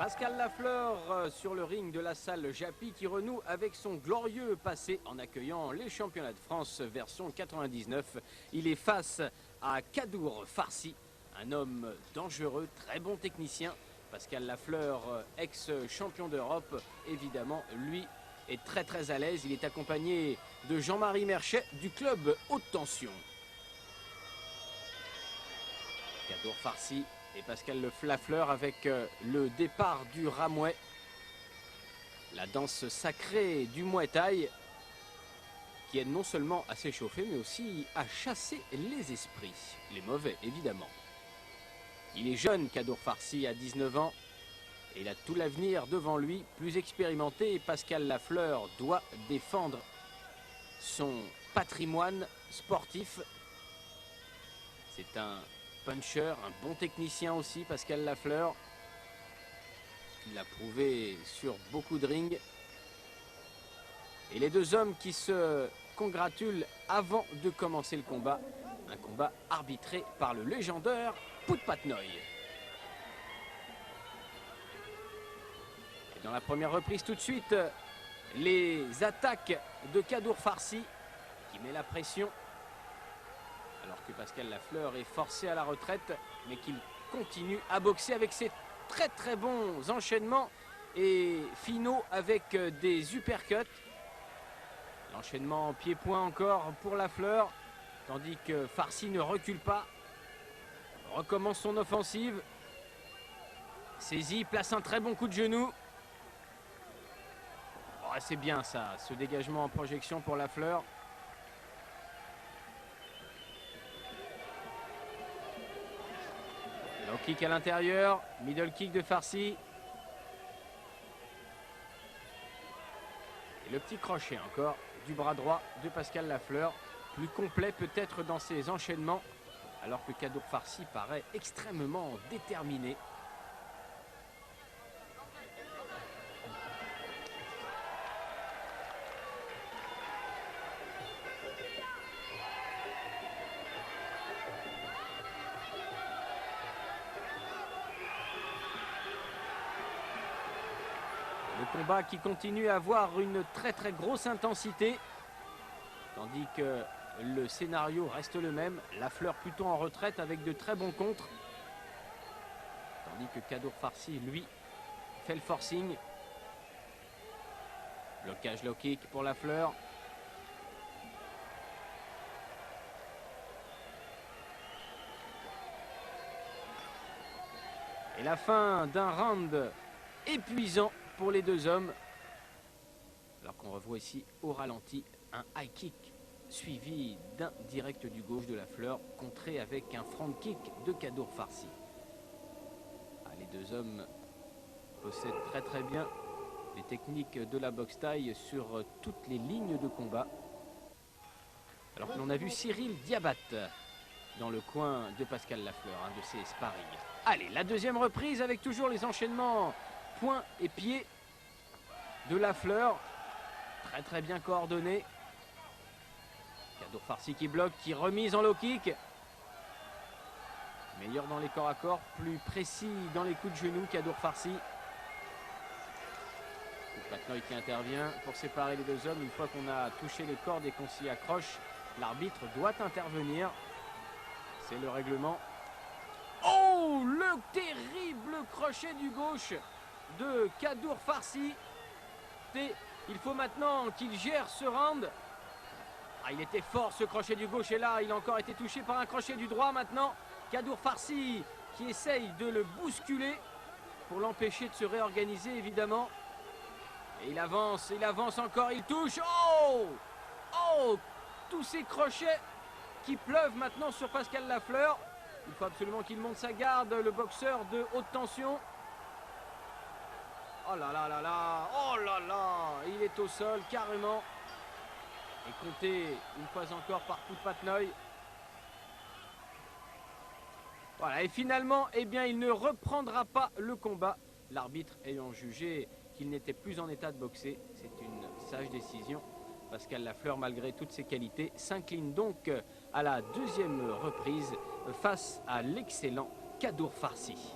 Pascal Lafleur sur le ring de la salle Japy qui renoue avec son glorieux passé en accueillant les championnats de France version 99. Il est face à Kadour Farsi, un homme dangereux, très bon technicien. Pascal Lafleur, ex-champion d'Europe, évidemment, lui est très à l'aise. Il est accompagné de Jean-Marie Merchet du club Haute Tension. Kadour Farsi et Pascal Lafleur avec le départ du Ramouet. La danse sacrée du Muay Thai qui aide non seulement à s'échauffer mais aussi à chasser les esprits, les mauvais évidemment. Il est jeune, Kadour Farsi, à 19 ans et il a tout l'avenir devant lui. Plus expérimenté, Pascal Lafleur doit défendre son patrimoine sportif. C'est un puncher, un bon technicien aussi, Pascal Lafleur. Il l'a prouvé sur beaucoup de rings. Et les deux hommes qui se congratulent avant de commencer le combat. Un combat arbitré par le légendaire Poutpatnoy. Et dans la première reprise tout de suite, les attaques de Kadour Farsi qui met la pression. Alors que Pascal Lafleur est forcé à la retraite, mais qu'il continue à boxer avec ses très bons enchaînements et finaux avec des uppercuts. L'enchaînement pied-point encore pour Lafleur, tandis que Farsi ne recule pas. Recommence son offensive. Saisit, place un très bon coup de genou. Oh, c'est bien ça, ce dégagement en projection pour Lafleur. Low kick à l'intérieur, middle kick de Farsi. Et le petit crochet encore du bras droit de Pascal Lafleur. Plus complet peut-être dans ses enchaînements, alors que Kadour Farsi paraît extrêmement déterminé. Le combat qui continue à avoir une très grosse intensité, tandis que le scénario reste le même. Lafleur plutôt en retraite avec de très bons contres, tandis que Kadour Farsi, lui, fait le forcing. Blocage low kick pour Lafleur. Et la fin d'un round épuisant pour les deux hommes. Alors qu'on revoit ici au ralenti un high kick suivi d'un direct du gauche de Lafleur, contré avec un front kick de Kadour Farsi. Ah, les deux hommes possèdent très bien les techniques de la boxe thaï sur toutes les lignes de combat. Alors que l'on a vu Cyril Diabat dans le coin de Pascal Lafleur, un de ses sparring. Allez, la deuxième reprise avec toujours les enchaînements poing et pied de Lafleur. Très bien coordonné. Kadour Farsi qui bloque, qui remise en low kick. Meilleur dans les corps à corps, plus précis dans les coups de genoux, Kadour Farsi. Poutpatnoy qui intervient pour séparer les deux hommes. Une fois qu'on a touché les cordes et qu'on s'y accroche, l'arbitre doit intervenir. C'est le règlement. Oh, le terrible crochet du gauche de Kadour Farsi. Il faut maintenant qu'il gère ce round. Ah, il était fort ce crochet du gauche et là il a encore été touché par un crochet du droit maintenant. Kadour Farsi qui essaye de le bousculer pour l'empêcher de se réorganiser évidemment. Et il avance encore, il touche. Oh, tous ces crochets qui pleuvent maintenant sur Pascal Lafleur. Il faut absolument qu'il monte sa garde, le boxeur de haute tension. Oh là là, il est au sol carrément. Et compté une fois encore par Poutpatnoy. Voilà, et finalement, eh bien, il ne reprendra pas le combat. L'arbitre ayant jugé qu'il n'était plus en état de boxer. C'est une sage décision. Pascal Lafleur, malgré toutes ses qualités, s'incline donc à la deuxième reprise face à l'excellent Kadour Farsi.